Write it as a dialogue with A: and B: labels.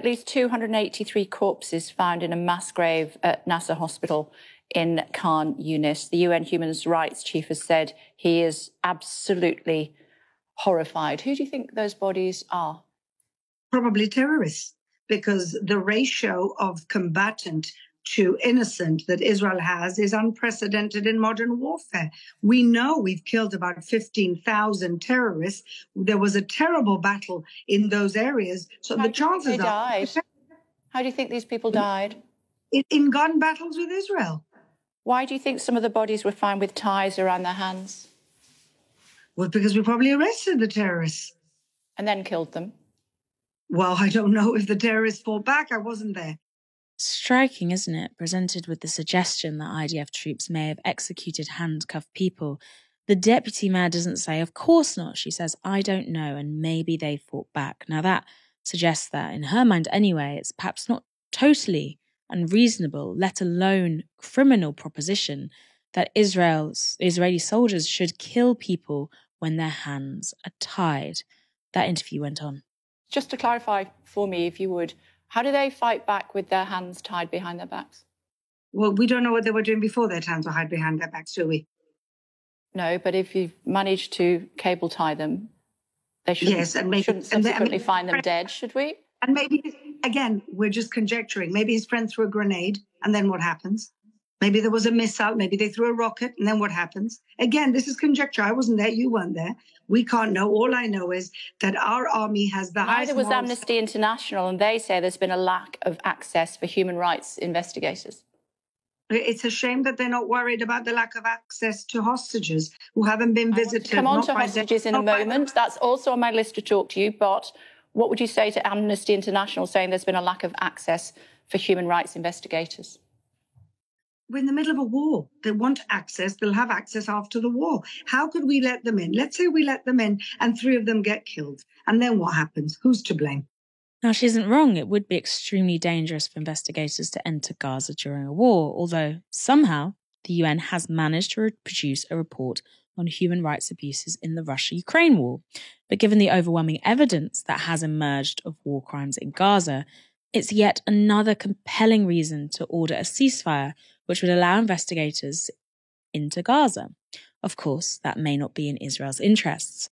A: At least 283 corpses found in a mass grave at Nasser Hospital in Khan Yunis. The UN Human Rights Chief has said he is absolutely horrified. Who do you think those bodies are?
B: Probably terrorists, because the ratio of combatant to innocent that Israel has is unprecedented in modern warfare. We know we've killed about 15,000 terrorists. There was a terrible battle in those areas. So the chances
A: are... died? How do you think these people died?
B: In gun battles with Israel.
A: Why do you think some of the bodies were found with ties around their hands?
B: Well, because we probably arrested the terrorists.
A: And then killed them?
B: Well, I don't know if the terrorists fought back. I wasn't there.
C: Striking, isn't it? Presented with the suggestion that IDF troops may have executed handcuffed people. The deputy mayor doesn't say, of course not. She says, I don't know, and maybe they fought back. Now that suggests that, in her mind anyway, it's perhaps not totally unreasonable, let alone criminal proposition, that Israeli soldiers should kill people when their hands are tied. That interview went on.
A: Just to clarify for me, if you would, how do they fight back with their hands tied behind their backs?
B: Well, we don't know what they were doing before their hands were tied behind their backs, do we?
A: No, but if you've managed to cable tie them, they shouldn't,
B: yes, and maybe,
A: shouldn't subsequently find them dead, should we?
B: And maybe, again, we're just conjecturing. Maybe his friend threw a grenade, and then what happens? Maybe there was a missile, maybe they threw a rocket, and then what happens? Again, this is conjecture. I wasn't there, you weren't there. We can't know. All I know is that our army has the highest...
A: Neither was Amnesty International, and they say there's been a lack of access for human rights investigators.
B: It's a shame that they're not worried about the lack of access to hostages who haven't been visited.
A: Come on to hostages in a moment. That's also on my list to talk to you, but what would you say to Amnesty International saying there's been a lack of access for human rights investigators?
B: We're in the middle of a war. They want access. They'll have access after the war. How could we let them in? Let's say we let them in and 3 of them get killed. And then what happens? Who's to blame?
C: Now, she isn't wrong. It would be extremely dangerous for investigators to enter Gaza during a war, although somehow the UN has managed to produce a report on human rights abuses in the Russia-Ukraine war. But given the overwhelming evidence that has emerged of war crimes in Gaza, it's yet another compelling reason to order a ceasefire, which would allow investigators into Gaza. Of course, that may not be in Israel's interests.